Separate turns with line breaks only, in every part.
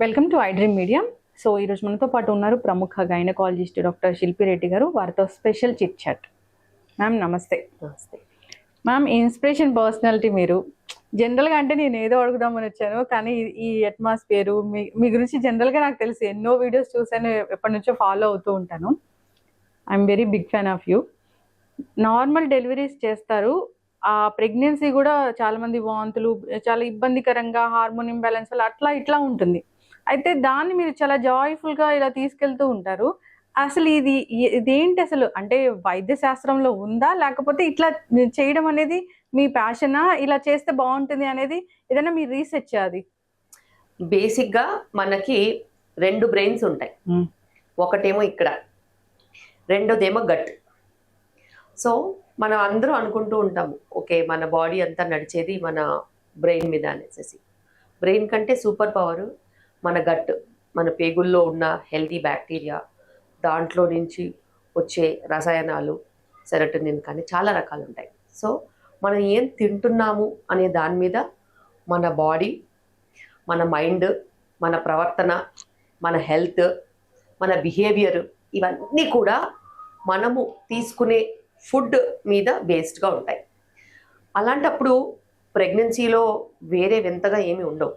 Welcome to iDream media. So ఈరోజు మనతో పాటు ఉన్నారు ప్రముఖ గైనకాలజిస్ట్ డాక్టర్ శిల్పి రెడ్డి గారు. వారితో స్పెషల్ చిట్ చాట్. మ్యామ్ నమస్తే.
నమస్తే
మ్యామ్, ఇన్స్పిరేషన్ పర్సనాలిటీ మీరు. జనరల్గా అంటే నేను ఏదో అడుగుదామని వచ్చాను, కానీ ఈ అట్మాస్ఫియర్ మీ గురించి జనరల్గా నాకు తెలుసు, ఎన్నో వీడియోస్ చూసాను, ఎప్పటి నుంచో ఫాలో అవుతూ ఉంటాను. I'm very big fan of you. Normal deliveries చేస్తారు, ఆ ప్రెగ్నెన్సీ కూడా చాలా మంది వాంతులు, చాలా ఇబ్బందికరంగా, హార్మోన్ ఇంబ్యాలెన్స్ వల్ల అట్లా ఇట్లా ఉంటుంది. అయితే దాన్ని మీరు చాలా జాయ్ఫుల్గా ఇలా తీసుకెళ్తూ ఉంటారు. అసలు ఇదేంటి అసలు? అంటే వైద్య శాస్త్రంలో ఉందా, లేకపోతే ఇట్లా చేయడం అనేది మీ ప్యాషనా, ఇలా చేస్తే బాగుంటుంది అనేది ఏదైనా మీరు రీసెర్చ్ అది?
బేసిక్గా మనకి 2 బ్రెయిన్స్ ఉంటాయి. ఒకటేమో ఇక్కడ, రెండోదేమో గట్. సో మనం అందరూ అనుకుంటూ ఉంటాము, ఓకే మన బాడీ అంతా నడిచేది మన బ్రెయిన్ మీద అనేసి. బ్రెయిన్ కంటే సూపర్ పవర్ మన గట్, మన పేగుల్లో ఉన్న హెల్తీ బ్యాక్టీరియా, దాంట్లో నుంచి వచ్చే రసాయనాలు, సెరటోనిన్ కానీ చాలా రకాలు ఉంటాయి. సో మనం ఏం తింటున్నాము అనే దాని మీద మన బాడీ, మన మైండ్, మన ప్రవర్తన, మన హెల్త్, మన బిహేవియర్, ఇవన్నీ కూడా మనము తీసుకునే ఫుడ్ మీద బేస్డ్గా ఉంటాయి. అలాంటప్పుడు ప్రెగ్నెన్సీలో వేరే వింతగా ఏమి ఉండవు.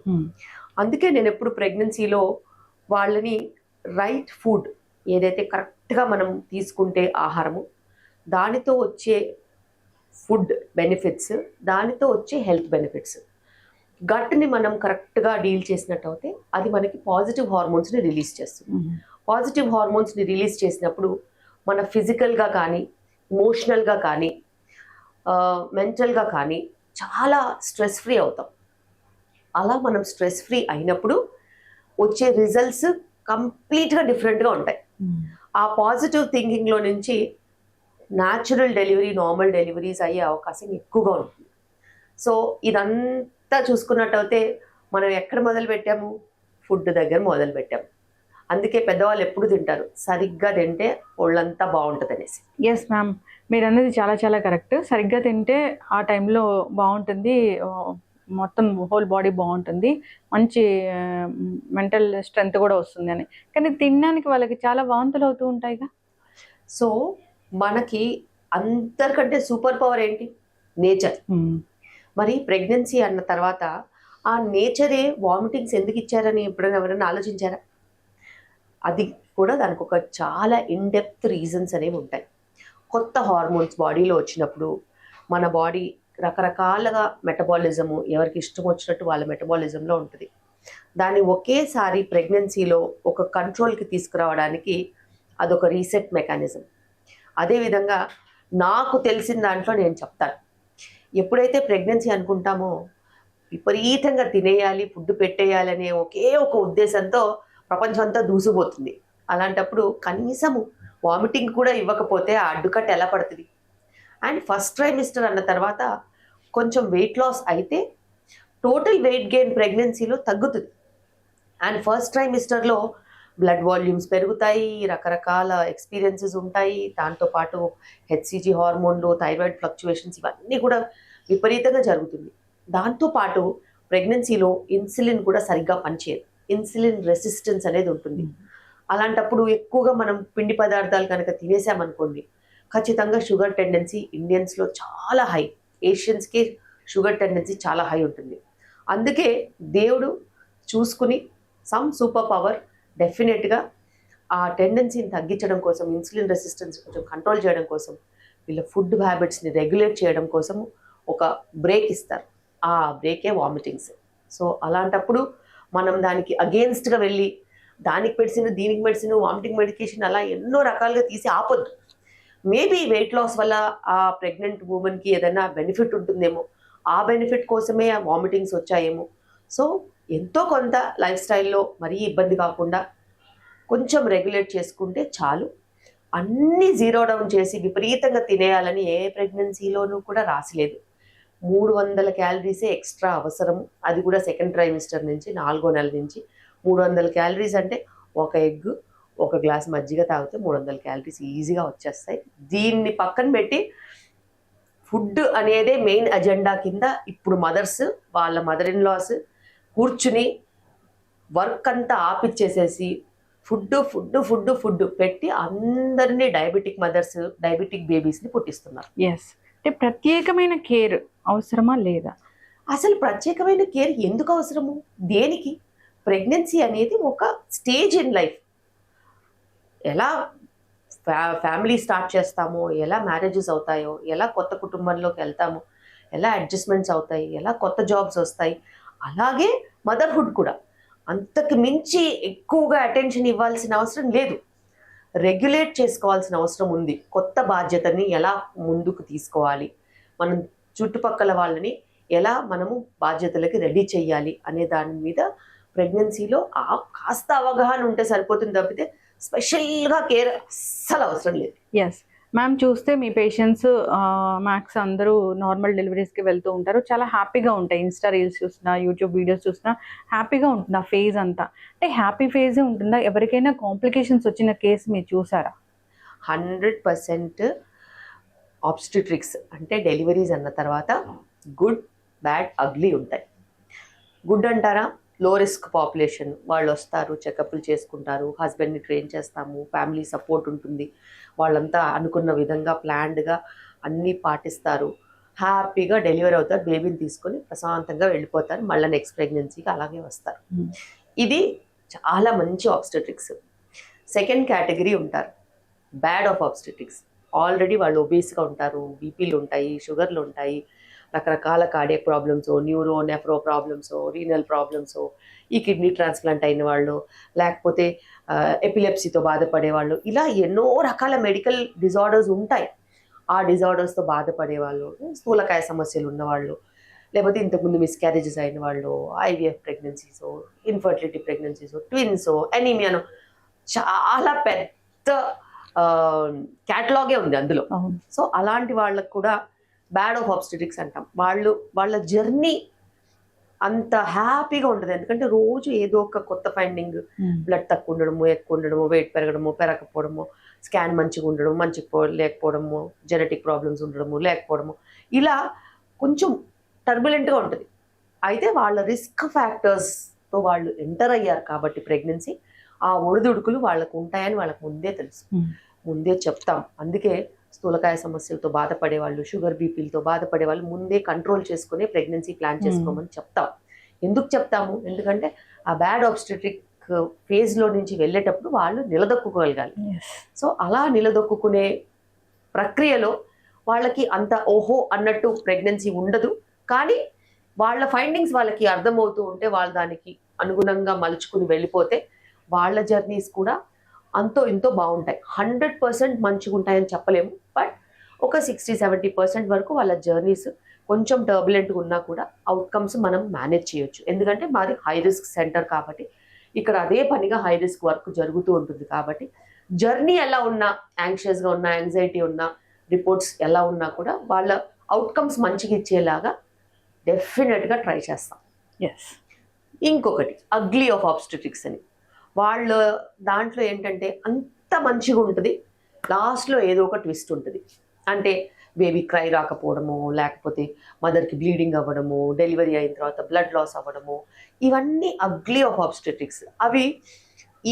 అందుకే నేను ఎప్పుడు ప్రెగ్నెన్సీలో వాళ్ళని రైట్ ఫుడ్, ఏదైతే కరెక్ట్గా మనం తీసుకుంటే ఆహారము, దానితో వచ్చే ఫుడ్ బెనిఫిట్స్, దానితో వచ్చే హెల్త్ బెనిఫిట్స్, గట్ని మనం కరెక్ట్గా డీల్ చేసినట్టు అయితే అది మనకి పాజిటివ్ హార్మోన్స్ని రిలీజ్ చేస్తుంది. పాజిటివ్ హార్మోన్స్ని రిలీజ్ చేసినప్పుడు మన ఫిజికల్గా కానీ, ఇమోషనల్గా కానీ, మెంటల్గా కానీ చాలా స్ట్రెస్ ఫ్రీ అవుతాం. అలా మనం స్ట్రెస్ ఫ్రీ అయినప్పుడు వచ్చే రిజల్ట్స్ కంప్లీట్గా డిఫరెంట్గా ఉంటాయి. ఆ పాజిటివ్ థింకింగ్లో నుంచి న్యాచురల్ డెలివరీ, నార్మల్ డెలివరీస్ అయ్యే అవకాశం ఎక్కువగా ఉంటుంది. సో ఇదంతా చూసుకున్నట్టయితే మనం ఎక్కడ మొదలు పెట్టాము? ఫుడ్ దగ్గర మొదలు పెట్టాము. అందుకే పెద్దవాళ్ళు ఎప్పుడు తింటారు, సరిగ్గా తింటే ఒళ్ళంతా బాగుంటుంది అనేసి.
ఎస్ మ్యామ్, మీరు అన్నది చాలా చాలా కరెక్ట్. సరిగ్గా తింటే ఆ టైంలో బాగుంటుంది, మొత్తం హోల్ బాడీ బాగుంటుంది, మంచి మెంటల్ స్ట్రెంగ్త్ కూడా వస్తుంది అని. కానీ తినడానికి వాళ్ళకి చాలా వాంతులు అవుతూ ఉంటాయిగా.
సో మనకి అందరికంటే సూపర్ పవర్ ఏంటి? నేచర్. మరి ప్రెగ్నెన్సీ అన్న తర్వాత ఆ నేచరే వామిటింగ్స్ ఎందుకు ఇచ్చారని ఎప్పుడైనా ఎవరైనా ఆలోచించారా? అది కూడా దానికి ఒక చాలా ఇన్డెప్త్ రీజన్స్ అనేవి ఉంటాయి. కొత్త హార్మోన్స్ బాడీలో వచ్చినప్పుడు మన బాడీ రకరకాలుగా మెటబాలిజము, ఎవరికి ఇష్టం వచ్చినట్టు వాళ్ళ మెటబాలిజంలో ఉంటుంది. దాన్ని ఒకేసారి ప్రెగ్నెన్సీలో ఒక కంట్రోల్కి తీసుకురావడానికి అదొక రీసెట్ మెకానిజం. అదేవిధంగా నాకు తెలిసిన దాంట్లో నేను చెప్తాను, ఎప్పుడైతే ప్రెగ్నెన్సీ అనుకుంటామో విపరీతంగా తినేయాలి, ఫుడ్ పెట్టేయాలి అనే ఒకే ఒక ఉద్దేశంతో ప్రపంచం అంతా దూసిపోతుంది. అలాంటప్పుడు కనీసము వామిటింగ్ కూడా ఇవ్వకపోతే ఆ అడ్డుకట్ట ఎలా పడుతుంది? అండ్ ఫస్ట్ ట్రైమిస్టర్ అన్న తర్వాత కొంచెం వెయిట్ లాస్ అయితే టోటల్ వెయిట్ గెయిన్ ప్రెగ్నెన్సీలో తగ్గుతుంది. అండ్ ఫస్ట్ ట్రైమిస్టర్లో బ్లడ్ వాల్యూమ్స్ పెరుగుతాయి, రకరకాల ఎక్స్పీరియన్సెస్ ఉంటాయి, దాంతోపాటు హెచ్సిజీ హార్మోన్లు, థైరాయిడ్ ఫ్లక్చువేషన్స్, ఇవన్నీ కూడా విపరీతంగా జరుగుతుంది. దాంతోపాటు ప్రెగ్నెన్సీలో ఇన్సులిన్ కూడా సరిగ్గా పనిచేయదు, ఇన్సులిన్ రెసిస్టెన్స్ అనేది ఉంటుంది. అలాంటప్పుడు ఎక్కువగా మనం పిండి పదార్థాలు కనుక తినేసామనుకోండి, ఖచ్చితంగా షుగర్ టెండెన్సీ ఇండియన్స్లో చాలా హై, ఏషియన్స్కి షుగర్ టెండెన్సీ చాలా హై ఉంటుంది. అందుకే దేవుడు చూసుకుని సమ్ సూపర్ పవర్ డెఫినెట్గా ఆ టెండెన్సీని తగ్గించడం కోసం, ఇన్సులిన్ రెసిస్టెన్స్ కొంచెం కంట్రోల్ చేయడం కోసం, వీళ్ళ ఫుడ్ హ్యాబిట్స్ని రెగ్యులేట్ చేయడం కోసం ఒక బ్రేక్ ఇస్తారు. ఆ బ్రేకే వామిటింగ్స్. సో అలాంటప్పుడు మనం దానికి అగేన్స్ట్గా వెళ్ళి దానికి మెడిసిన్, దీనికి మెడిసిన్, వామిటింగ్ మెడికేషన్ అలా ఎన్నో రకాలుగా తీసి ఆపొద్దు. మేబీ వెయిట్ లాస్ వల్ల ఆ ప్రెగ్నెంట్ ఉమెన్కి ఏదైనా బెనిఫిట్ ఉంటుందేమో, ఆ బెనిఫిట్ కోసమే ఆ వామిటింగ్స్ వచ్చాయేమో. సో ఎంతో కొంత లైఫ్ స్టైల్లో మరీ ఇబ్బంది కాకుండా కొంచెం రెగ్యులేట్ చేసుకుంటే చాలు. అన్నీ జీరో డౌన్ చేసి విపరీతంగా తినేయాలని ఏ ప్రెగ్నెన్సీలోనూ కూడా రాసిలేదు. 300 క్యాలరీసే ఎక్స్ట్రా అవసరము, అది కూడా సెకండ్ ట్రైమిస్టర్ నుంచి 4వ నెల నుంచి. 300 క్యాలరీస్ అంటే ఒక ఎగ్, ఒక గ్లాస్ మజ్జిగ తాగితే 300 క్యాలరీస్ ఈజీగా వచ్చేస్తాయి. దీన్ని పక్కన పెట్టి ఫుడ్ అనేదే మెయిన్ అజెండా కింద ఇప్పుడు మదర్స్, వాళ్ళ మదర్ ఇన్ లాస్ కూర్చుని వర్క్ అంతా ఆపిచ్చేసేసి ఫుడ్ పెట్టి అందరినీ డయాబెటిక్ మదర్స్, డయాబెటిక్ బేబీస్ని పుట్టిస్తున్నారు.
ఎస్, అంటే ప్రత్యేకమైన కేర్ అవసరమా లేదా?
అసలు ప్రత్యేకమైన కేర్ ఎందుకు అవసరము? దేనికి? ప్రెగ్నెన్సీ అనేది ఒక స్టేజ్ ఇన్ లైఫ్. ఎలా ఫ్యామిలీ స్టార్ట్ చేస్తామో, ఎలా మ్యారేజెస్ అవుతాయో, ఎలా కొత్త కుటుంబంలోకి వెళ్తామో, ఎలా అడ్జస్ట్మెంట్స్ అవుతాయి, ఎలా కొత్త జాబ్స్ వస్తాయి, అలాగే మదర్హుడ్ కూడా. అంతకు మించి ఎక్కువగా అటెన్షన్ ఇవ్వాల్సిన అవసరం లేదు. రెగ్యులేట్ చేసుకోవాల్సిన అవసరం ఉంది. కొత్త బాధ్యతని ఎలా ముందుకు తీసుకోవాలి, మనం చుట్టుపక్కల వాళ్ళని ఎలా మనము బాధ్యతలకి రెడీ చేయాలి అనే దాని మీద ప్రెగ్నెన్సీలో కాస్త అవగాహన ఉంటే సరిపోతుంది తప్పితే స్పెషల్గా కేర్ అస్సలు అవసరం లేదు.
ఎస్ మ్యామ్, చూస్తే మీ పేషెంట్స్ మ్యాక్స్ అందరూ నార్మల్ డెలివరీస్కి వెళ్తూ ఉంటారు. చాలా హ్యాపీగా ఉంటాయి. ఇన్స్టా రీల్స్ చూసినా, యూట్యూబ్ వీడియోస్ చూసినా హ్యాపీగా ఉంటుంది ఆ ఫేజ్ అంతా. అంటే హ్యాపీ ఫేజే ఉంటుందా? ఎవరికైనా కాంప్లికేషన్స్ వచ్చిన కేసు మీరు చూసారా?
100% ఆబ్స్టెట్రిక్స్ అంటే డెలివరీస్ అన్న తర్వాత గుడ్, బ్యాడ్, అగ్లీ ఉంటాయి. గుడ్ అంటారా? లో రిస్క్ పాపులేషన్ వాళ్ళు వస్తారు, చెకప్లు చేసుకుంటారు, హస్బెండ్ని ట్రైన్ చేస్తాము, ఫ్యామిలీ సపోర్ట్ ఉంటుంది, వాళ్ళంతా అనుకున్న విధంగా ప్లాన్డ్గా అన్నీ పాటిస్తారు, హ్యాపీగా డెలివరీ అవుతారు, బేబీని తీసుకొని ప్రశాంతంగా వెళ్ళిపోతారు, మళ్ళీ నెక్స్ట్ ప్రెగ్నెన్సీకి అలాగే వస్తారు. ఇది చాలా మంచి ఆబ్స్టెట్రిక్స్. సెకండ్ కేటగిరీ ఉంటారు బ్యాడ్ ఆఫ్ ఆబ్స్టెట్రిక్స్. ఆల్రెడీ వాళ్ళు ఒబేస్గా ఉంటారు, బీపీలు ఉంటాయి, షుగర్లు ఉంటాయి, రకరకాల cardiac problems, neuro nephro problems, renal problems, ఈ కిడ్నీ ట్రాన్స్ప్లాంట్ అయిన వాళ్ళు, లేకపోతే ఎపిలెప్సీతో బాధపడేవాళ్ళు, ఇలా ఎన్నో రకాల మెడికల్ డిజార్డర్స్ ఉంటాయి. ఆ డిజార్డర్స్తో బాధపడేవాళ్ళు, స్థూలకాయ సమస్యలు ఉన్నవాళ్ళు, లేకపోతే ఇంతకుముందు మిస్క్యారేజెస్ అయిన వాళ్ళు, IVF pregnancies, infertility pregnancies, twins, ఎనీమియాను, చాలా పెద్ద క్యాటలాగే ఉంది అందులో. సో అలాంటి వాళ్ళకు కూడా బ్యాడ్ ఆఫ్ ఆబ్స్టెట్రిక్స్ అంటాం. వాళ్ళ జర్నీ అంత హ్యాపీగా ఉంటుంది. ఎందుకంటే రోజు ఏదో ఒక కొత్త ఫైండింగ్, బ్లడ్ తక్కువ ఉండడము, ఎక్కువ ఉండడము, వెయిట్ పెరగడము, పెరగకపోవడము, స్కాన్ మంచిగా ఉండడం, లేకపోవడము, జెనెటిక్ ప్రాబ్లమ్స్ ఉండడము, లేకపోవడము, ఇలా కొంచెం టర్బులెంట్గా ఉంటుంది. అయితే వాళ్ళ రిస్క్ ఫ్యాక్టర్స్తో వాళ్ళు ఎంటర్ అయ్యారు కాబట్టి ప్రెగ్నెన్సీ, ఆ ఒడిదుడుకులు వాళ్ళకు ఉంటాయని వాళ్ళకు ముందే తెలుసు, ముందే చెప్తాం. అందుకే స్థూలకాయ సమస్యలతో బాధపడే వాళ్ళు, షుగర్ బీపీలతో బాధపడే వాళ్ళు ముందే కంట్రోల్ చేసుకుని ప్రెగ్నెన్సీ ప్లాన్ చేసుకోమని చెప్తాం. ఎందుకు చెప్తాము? ఎందుకంటే ఆ బ్యాడ్ ఆబ్స్టెట్రిక్ ఫేజ్లో నుంచి వెళ్ళేటప్పుడు వాళ్ళు నిలదొక్కుకోగలగాలి. సో అలా నిలదొక్కునే ప్రక్రియలో వాళ్ళకి అంత ఓహో అన్నట్టు ప్రెగ్నెన్సీ ఉండదు. కానీ వాళ్ళ ఫైండింగ్స్ వాళ్ళకి అర్థమవుతూ ఉంటే వాళ్ళు దానికి అనుగుణంగా మలుచుకుని వెళ్ళిపోతే వాళ్ళ జర్నీస్ కూడా అంతో ఇంతో బాగుంటాయి. 100% మంచిగా ఉంటాయని చెప్పలేము, బట్ ఒక 60-70% వరకు వాళ్ళ జర్నీస్ కొంచెం టర్బులెంట్గా ఉన్నా కూడా అవుట్కమ్స్ మనం మేనేజ్ చేయొచ్చు. ఎందుకంటే మాది హై రిస్క్ సెంటర్ కాబట్టి ఇక్కడ అదే పనిగా హై రిస్క్ వర్క్ జరుగుతూ ఉంటుంది. కాబట్టి జర్నీ ఎలా ఉన్నా, యాంగ్షియస్గా ఉన్నా, యాంగ్జైటీ ఉన్నా, రిపోర్ట్స్ ఎలా ఉన్నా కూడా వాళ్ళ అవుట్కమ్స్ మంచిగా ఇచ్చేలాగా డెఫినెట్గా ట్రై చేస్తాం. ఇంకొకటి అగ్లీ ఆఫ్ ఆబ్స్టెట్రిక్స్ అని, వాళ్ళ దాంట్లో ఏంటంటే అంత మంచిగా ఉంటుంది, లాస్ట్లో ఏదో ఒక ట్విస్ట్ ఉంటుంది. అంటే బేబీ క్రై రాకపోవడము, లేకపోతే మదర్కి బ్లీడింగ్ అవ్వడము, డెలివరీ అయిన తర్వాత బ్లడ్ లాస్ అవ్వడము, ఇవన్నీ అగ్లీ ఆఫ్ ఆబ్స్టెట్రిక్స్. అవి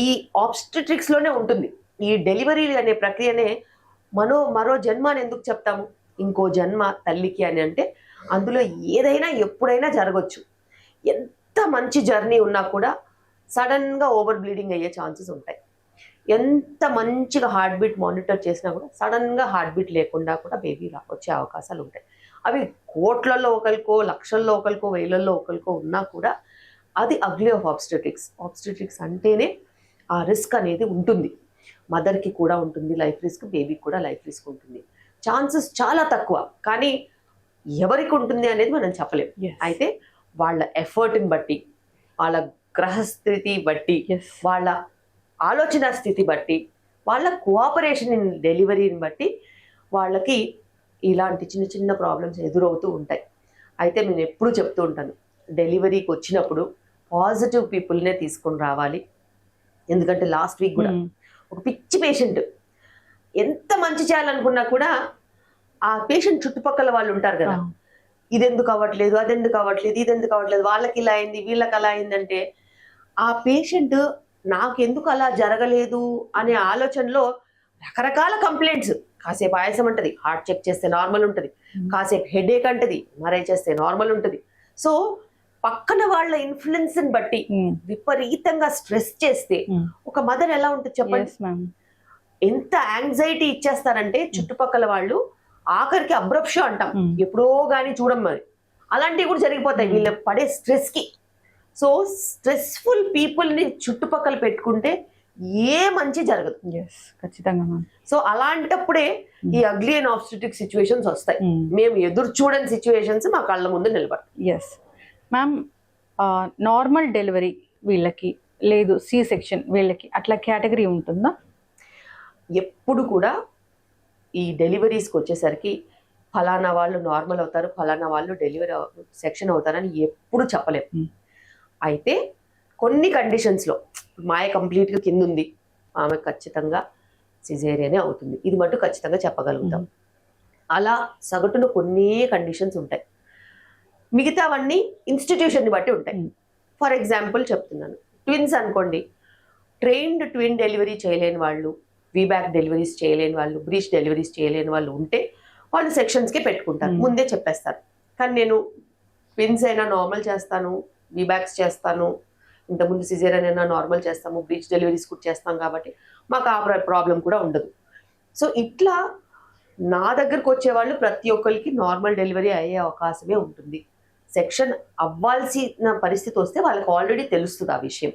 ఈ ఆబ్స్టెట్రిక్స్లోనే ఉంటుంది. ఈ డెలివరీ అనే ప్రక్రియనే మరో జన్మ అని ఎందుకు చెప్తాము? ఇంకో జన్మ తల్లికి అని అంటే అందులో ఏదైనా ఎప్పుడైనా జరగచ్చు. ఎంత మంచి జర్నీ ఉన్నా కూడా సడన్గా ఓవర్ బ్లీడింగ్ అయ్యే ఛాన్సెస్ ఉంటాయి. ఎంత మంచిగా హార్ట్ బీట్ మానిటర్ చేసినా కూడా సడన్గా హార్ట్ బీట్ లేకుండా కూడా బేబీ వచ్చే అవకాశాలు ఉంటాయి. అవి కోట్లలో ఒకరికో, లక్షల్లో ఒకరికో, వేలల్లో ఒకరికో ఉన్నా కూడా అది అగ్లీ ఆఫ్ ఆబ్స్టెట్రిక్స్. ఆబ్స్టెట్రిక్స్ అంటేనే ఆ రిస్క్ అనేది ఉంటుంది. మదర్కి కూడా ఉంటుంది లైఫ్ రిస్క్, బేబీకి కూడా లైఫ్ రిస్క్ ఉంటుంది. ఛాన్సెస్ చాలా తక్కువ, కానీ ఎవరికి ఉంటుంది అనేది మనం చెప్పలేం. అయితే వాళ్ళ ఎఫర్ట్ని బట్టి, వాళ్ళ గ్రహస్థితి బట్టి, వాళ్ళ ఆలోచన స్థితి బట్టి, వాళ్ళ కోఆపరేషన్ ఇన్ డెలివరీని బట్టి వాళ్ళకి ఇలాంటి చిన్న చిన్న ప్రాబ్లమ్స్ ఎదురవుతూ ఉంటాయి. అయితే నేను ఎప్పుడు చెప్తూ ఉంటాను, డెలివరీకి వచ్చినప్పుడు పాజిటివ్ పీపుల్నే తీసుకొని రావాలి. ఎందుకంటే లాస్ట్ వీక్ కూడా ఒక పిచ్చి పేషెంట్ ఎంత మంచి చేయాలనుకున్నా కూడా ఆ పేషెంట్ చుట్టుపక్కల వాళ్ళు ఉంటారు కదా, ఇదెందుకు అవ్వట్లేదు, అదెందుకు అవ్వట్లేదు, ఇదెందుకు అవ్వట్లేదు, వాళ్ళకి ఇలా అయింది, వీళ్ళకి అలా అయిందంటే ఆ పేషెంట్ నాకెందుకు అలా జరగలేదు అనే ఆలోచనలో రకరకాల కంప్లైంట్స్, కాసేపు ఆయాసం ఉంటుంది, హార్ట్ చెక్ చేస్తే నార్మల్ ఉంటుంది, కాసేపు హెడేక్ అంటది, ఎంఆర్ఐ చేస్తే నార్మల్ ఉంటుంది. సో పక్కన వాళ్ళ ఇన్ఫ్లుయెన్స్ ని బట్టి విపరీతంగా స్ట్రెస్ చేస్తే ఒక మదర్ ఎలా ఉంటుంది చెప్పండి? ఎంత యాంగ్జైటీ ఇచ్చేస్తారంటే చుట్టుపక్కల వాళ్ళు, ఆఖరికి అబ్రప్షో అంటాం, ఎప్పుడో గానీ చూడం మరి, అలాంటివి కూడా జరిగిపోతాయి వీళ్ళ పడే స్ట్రెస్ కి. సో స్ట్రెస్ఫుల్ పీపుల్ ని చుట్టుపక్కల పెట్టుకుంటే ఏ మంచి జరగదు.
ఖచ్చితంగా.
సో అలాంటప్పుడే ఈ అగ్లీ అండ్ ఆబ్స్టెటిక్ సిచ్యువేషన్స్ వస్తాయి. మేము ఎదురు చూడని సిచ్యువేషన్స్ మా కళ్ళ ముందు నిలబడతాయి.
ఎస్ మ్యామ్, నార్మల్ డెలివరీ వీళ్ళకి లేదు, సి సెక్షన్ వీళ్ళకి అట్లా కేటగిరీ ఉంటుందా?
ఎప్పుడు కూడా ఈ డెలివరీస్కి వచ్చేసరికి ఫలానా వాళ్ళు నార్మల్ అవుతారు, ఫలానా వాళ్ళు డెలివరీ సెక్షన్ అవుతారని ఎప్పుడు చెప్పలేము. అయితే కొన్ని కండిషన్స్లో మాయ కంప్లీట్గా కింద ఉంది, ఆమె ఖచ్చితంగా సిజేరియనే అవుతుంది, ఇది మటు ఖచ్చితంగా చెప్పగలుగుతాం. అలా సగటున కొన్ని కండిషన్స్ ఉంటాయి, మిగతావన్నీ ఇన్స్టిట్యూషన్ని బట్టి ఉంటాయి. ఫర్ ఎగ్జాంపుల్ చెప్తున్నాను, ట్విన్స్ అనుకోండి, ట్రైన్డ్ ట్విన్ డెలివరీ చేయలేని వాళ్ళు, వీబ్యాక్ డెలివరీస్ చేయలేని వాళ్ళు, బ్రీచ్ డెలివరీస్ చేయలేని వాళ్ళు ఉంటే వాళ్ళు సెక్షన్స్కి పెట్టుకుంటారు, ముందే చెప్పేస్తారు. కానీ నేను ట్విన్స్ అయినా నార్మల్ చేస్తాను, వీబ్యాక్స్ చేస్తాను, ఇంతకుముందు సిజేరియన్ అయినా నార్మల్ చేస్తాము, బ్రీచ్ డెలివరీస్ కూడా చేస్తాం కాబట్టి మాకు ఆ ప్రాబ్లం కూడా ఉండదు. సో ఇట్లా నా దగ్గరకు వచ్చేవాళ్ళు ప్రతి ఒక్కరికి నార్మల్ డెలివరీ అయ్యే అవకాశమే ఉంటుంది. సెక్షన్ అవ్వాల్సిన పరిస్థితి వస్తే వాళ్ళకి ఆల్రెడీ తెలుస్తుంది ఆ విషయం,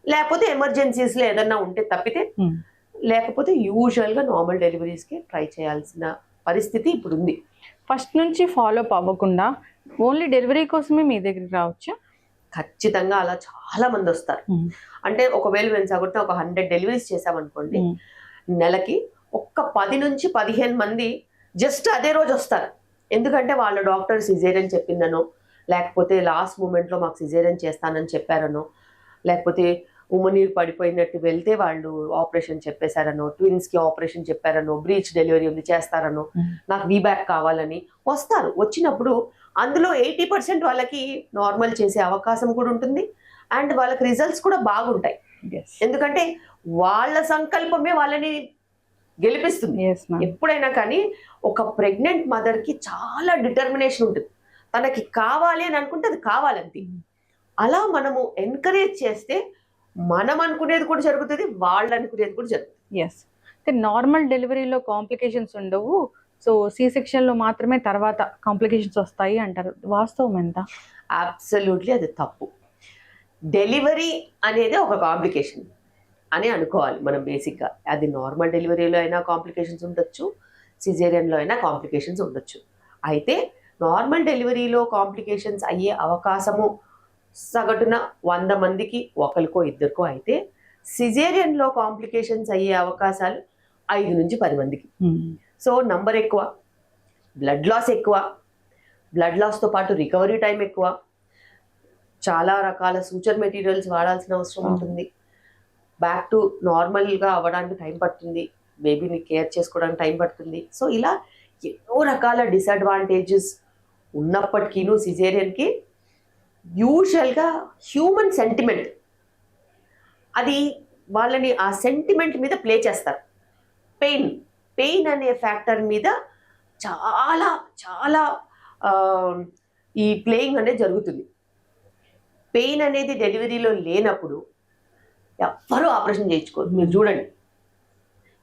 లేకపోతే ఎమర్జెన్సీస్లో ఏదన్నా ఉంటే తప్పితే, లేకపోతే యూజువల్గా నార్మల్ డెలివరీస్కి ట్రై చేయాల్సిన పరిస్థితి ఇప్పుడు ఉంది.
ఫస్ట్ నుంచి ఫాలో అప్ అవ్వకుండా ఓన్లీ డెలివరీ కోసమే మీ దగ్గరికి రావచ్చా?
ఖచ్చితంగా అలా చాలా మంది వస్తారు. అంటే ఒకవేళ మేము సగటున ఒక 100 డెలివరీస్ చేసామనుకోండి, నెలకి ఒక్క 10 నుంచి 15 మంది జస్ట్ అదే రోజు వస్తారు. ఎందుకంటే వాళ్ళ డాక్టర్ సిజేరియన్ చెప్పిందనో, లేకపోతే లాస్ట్ మూమెంట్లో మాకు సిజేరియన్ చేస్తానని చెప్పారనో, లేకపోతే ఉమ్మనీరు పడిపోయినట్టు వెళ్తే వాళ్ళు ఆపరేషన్ చెప్పేశారనో, ట్విన్స్కి ఆపరేషన్ చెప్పారనో, బ్రీచ్ డెలివరీ ఉంది చేస్తారనో, నాకు వీబ్యాక్ కావాలని వస్తారు. వచ్చినప్పుడు అందులో 80% వాళ్ళకి నార్మల్ చేసే అవకాశం కూడా ఉంటుంది, అండ్ వాళ్ళకి రిజల్ట్స్ కూడా బాగుంటాయి. ఎందుకంటే వాళ్ళ సంకల్పమే వాళ్ళని గెలిపిస్తుంది. ఎప్పుడైనా కానీ ఒక ప్రెగ్నెంట్ మదర్కి చాలా డిటర్మినేషన్ ఉంటుంది, తనకి కావాలి అని అనుకుంటే అది కావాలంతే. అలా మనము ఎంకరేజ్ చేస్తే మనం అనుకునేది కూడా జరుగుతుంది, వాళ్ళు అనుకునేది కూడా జరుగుతుంది.
ఎస్, నార్మల్ డెలివరీలో కాంప్లికేషన్స్ ఉండవు, సో సి సెక్షన్లో మాత్రమే తర్వాత కాంప్లికేషన్స్ వస్తాయి అంటారు, వాస్తవం ఎంత?
అబ్సల్యూట్లీ అది తప్పు. డెలివరీ అనేది ఒక కాంప్లికేషన్ అని అనుకోవాలి మనం బేసిక్గా. అది నార్మల్ డెలివరీలో అయినా కాంప్లికేషన్స్ ఉండొచ్చు, సిజేరియన్లో అయినా కాంప్లికేషన్స్ ఉండొచ్చు. అయితే నార్మల్ డెలివరీలో కాంప్లికేషన్స్ అయ్యే అవకాశము సగటున 100 మందికి ఒకరికో ఇద్దరికో అయితే, సిజేరియన్లో కాంప్లికేషన్స్ అయ్యే అవకాశాలు 5 నుంచి 10 మందికి. సో నంబర్ ఎక్కువ, బ్లడ్ లాస్ ఎక్కువ, బ్లడ్ లాస్తో పాటు రికవరీ టైం ఎక్కువ, చాలా రకాల సూచర్ మెటీరియల్స్ వాడాల్సిన అవసరం ఉంటుంది, బ్యాక్ టు నార్మల్గా అవ్వడానికి టైం పడుతుంది, బేబీని కేర్ చేసుకోవడానికి టైం పడుతుంది. సో ఇలా ఎన్నో రకాల డిసడ్వాంటేజెస్ ఉన్నప్పటికీను సిజేరియన్కి యూజువల్గా హ్యూమన్ సెంటిమెంట్, అది వాళ్ళని ఆ సెంటిమెంట్ మీద ప్లే చేస్తారు. పెయిన్ అనే ఫ్యాక్టర్ మీద చాలా చాలా ఈ ప్లేయింగ్ అనేది జరుగుతుంది. పెయిన్ అనేది డెలివరీలో లేనప్పుడు ఎవ్వరూ ఆపరేషన్ చేయించుకోరు. మీరు చూడండి,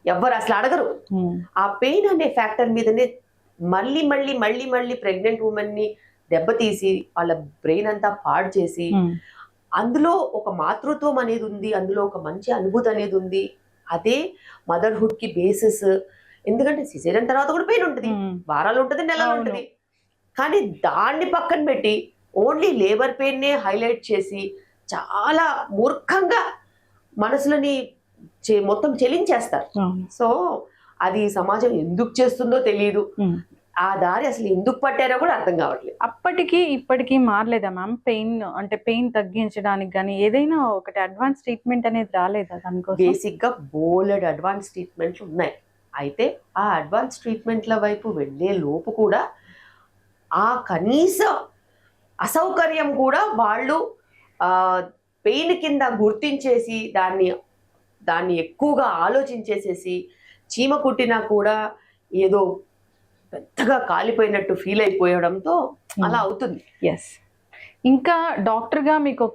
ఎవ్వరు అసలు అడగరు. ఆ పెయిన్ అనే ఫ్యాక్టర్ మీదనే మళ్ళీ మళ్ళీ మళ్ళీ మళ్ళీ ప్రెగ్నెంట్ ఉమెన్ని దెబ్బతీసి వాళ్ళ బ్రెయిన్ అంతా పాడు చేసి, అందులో ఒక మాతృత్వం అనేది ఉంది, అందులో ఒక మంచి అనుభూతి అనేది ఉంది, అదే మదర్హుడ్కి బేసిస్. ఎందుకంటే సిజేరియన్ తర్వాత కూడా పెయిన్ ఉంటుంది, వారాలు ఉంటుంది, నెలలు ఉంటుంది. కానీ దాన్ని పక్కన పెట్టి ఓన్లీ లేబర్ పెయిన్నే హైలైట్ చేసి చాలా మూర్ఖంగా మనసులని మొత్తం చెలించేస్తారు. సో అది సమాజం ఎందుకు చేస్తుందో తెలియదు, ఆ దారి అసలు ఎందుకు పట్టారో కూడా అర్థం కావట్లేదు.
అప్పటికి ఇప్పటికీ మారలేదా మ్యామ్? పెయిన్ తగ్గించడానికి కానీ ఏదైనా ఒకటి అడ్వాన్స్ ట్రీట్మెంట్ అనేది రాలేదా దానికోసం?
బేసిక్గా బోలెడ్ అడ్వాన్స్ ట్రీట్మెంట్లు ఉన్నాయి. అయితే ఆ అడ్వాన్స్ ట్రీట్మెంట్ల వైపు వెళ్ళే లోపు కూడా ఆ కనీస అసౌకర్యం కూడా వాళ్ళు పెయిన్ కింద గుర్తించేసి దాన్ని ఎక్కువగా ఆలోచించేసేసి చీమ కుట్టినా కూడా ఏదో పెద్దగా కాలిపోయినట్టు ఫీల్ అయిపోయడంతో అలా అవుతుంది.
ఎస్. ఇంకా డాక్టర్గా మీకు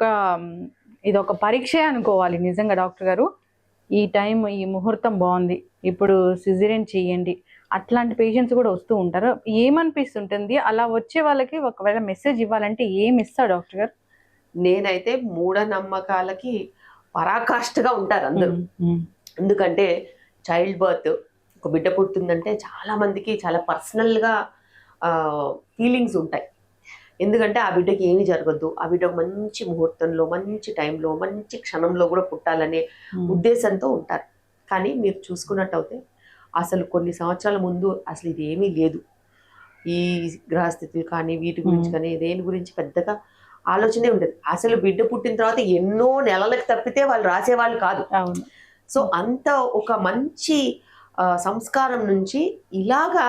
ఇది ఒక పరీక్ష అనుకోవాలి నిజంగా డాక్టర్ గారు. ఈ టైం ఈ ముహూర్తం బాగుంది, ఇప్పుడు సిజేరియన్ చేయండి, అట్లాంటి పేషెంట్స్ కూడా వస్తూ ఉంటారు. ఏమనిపిస్తుంటుంది అలా వచ్చే వాళ్ళకి? ఒకవేళ మెసేజ్ ఇవ్వాలంటే ఏమి ఇస్తారు డాక్టర్ గారు?
నేనైతే మూఢనమ్మకాలకి పరాకాష్ఠగా ఉంటారు అందరూ. ఎందుకంటే చైల్డ్ బర్త్, ఒక బిడ్డ పుట్టిందంటే చాలా మందికి చాలా పర్సనల్గా ఫీలింగ్స్ ఉంటాయి. ఎందుకంటే ఆ బిడ్డకి ఏమీ జరగద్దు, ఆ బిడ్డ మంచి ముహూర్తంలో, మంచి టైంలో, మంచి క్షణంలో కూడా పుట్టాలనే ఉద్దేశంతో ఉంటారు. కానీ మీరు చూసుకున్నట్టయితే అసలు కొన్ని సంవత్సరాల ముందు అసలు ఇది ఏమీ లేదు. ఈ గ్రహస్థితులు కానీ వీటి గురించి కానీ దేని గురించి పెద్దగా ఆలోచనే ఉండదు. అసలు బిడ్డ పుట్టిన తర్వాత ఎన్నో నెలలకు తప్పితే వాళ్ళు రాసేవాళ్ళు కాదు. సో అంత ఒక మంచి సంస్కారం నుంచి ఇలాగా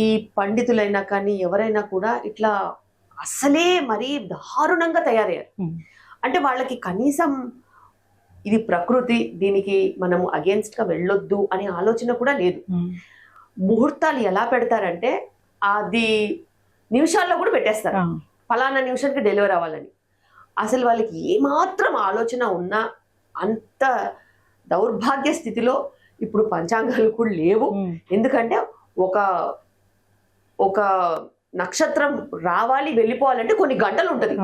ఈ పండితులైనా కానీ ఎవరైనా కూడా ఇట్లా అసలే మరీ దారుణంగా తయారయ్యారు. అంటే వాళ్ళకి కనీసం ఇది ప్రకృతి, దీనికి మనము అగేన్స్ట్ గా వెళ్ళొద్దు అనే ఆలోచన కూడా లేదు. ముహూర్తాలు ఎలా పెడతారంటే అది నిమిషాల్లో కూడా పెట్టేస్తారు, ఫలానా నిమిషానికి డెలివరీ అవ్వాలని. అసలు వాళ్ళకి ఏమాత్రం ఆలోచన ఉన్నా అంత దౌర్భాగ్య స్థితిలో ఇప్పుడు పంచాంగాలు కూడా లేవు. ఎందుకంటే ఒక నక్షత్రం రావాలి వెళ్ళిపోవాలంటే కొన్ని గంటలు ఉంటది.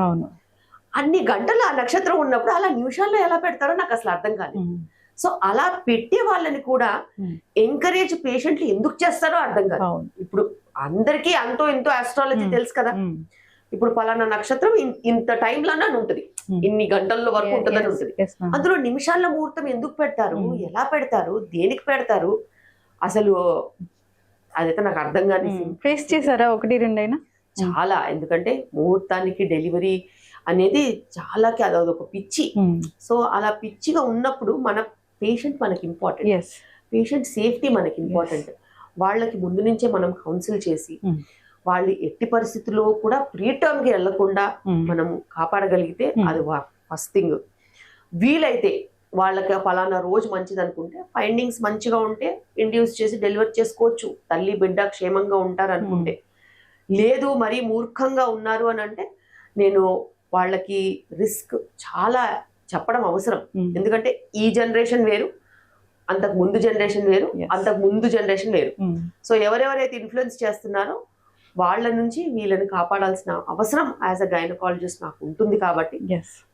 అన్ని గంటలు ఆ నక్షత్రం ఉన్నప్పుడు అలా నిమిషాల్లో ఎలా పెడతారో నాకు అసలు అర్థం కాలేదు. సో అలా పెట్టే వాళ్ళని కూడా ఎంకరేజ్ పేషెంట్లు ఎందుకు చేస్తారో అర్థం కాదు. ఇప్పుడు అందరికీ అంతో ఎంతో ఆస్ట్రాలజీ తెలుసు కదా. ఇప్పుడు పలానా నక్షత్రం ఇంత టైంలోనే ఉంటుంది, ఇన్ని గంటల వరకు ఉంటుందని ఉంటుంది. అందులో నిమిషాల ముహూర్తం ఎందుకు పెడతారు, ఎలా పెడతారు, దేనికి పెడతారు, అసలు అదైతే నాకు అర్థం కాని.
ఫేస్ చేశారా 1-2 అయినా?
చాలా. ఎందుకంటే ముహూర్తానికి డెలివరీ అనేది చాలా అదొక పిచ్చి. సో అలా పిచ్చిగా ఉన్నప్పుడు మన పేషెంట్ మనకి ఇంపార్టెంట్, పేషెంట్ సేఫ్టీ మనకి ఇంపార్టెంట్. వాళ్ళకి ముందు నుంచే మనం కౌన్సిల్ చేసి వాళ్ళు ఎట్టి పరిస్థితుల్లో కూడా ప్రీటర్మ్ కి వెళ్లకుండా మనం కాపాడగలిగితే అది ఫస్ట్ థింగ్. వీలైతే వాళ్ళకి ఫలానా రోజు మంచిది అనుకుంటే, ఫైండింగ్స్ మంచిగా ఉంటే ఇండ్యూస్ చేసి డెలివరీ చేసుకోవచ్చు, తల్లి బిడ్డ క్షేమంగా ఉంటారు అనుకుంటే. లేదు మరీ మూర్ఖంగా ఉన్నారు అని అంటే నేను వాళ్ళకి రిస్క్ చాలా చెప్పడం అవసరం. ఎందుకంటే ఈ జనరేషన్ వేరు, అంతకు ముందు జనరేషన్ వేరు, అంతకు ముందు జనరేషన్ వేరు. సో ఎవరెవరైతే ఇన్ఫ్లుయెన్స్ చేస్తున్నారో వాళ్ళ నుంచి వీళ్ళని కాపాడాల్సిన అవసరం యాజ్ అ గైనకాలజిస్ట్ నాకు ఉంటుంది. కాబట్టి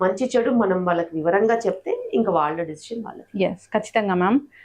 మంచి చెడు మనం వాళ్ళకి వివరంగా చెప్తే ఇంకా వాళ్ళ డెసిషన్ వాళ్ళకి.
ఖచ్చితంగా మ్యామ్.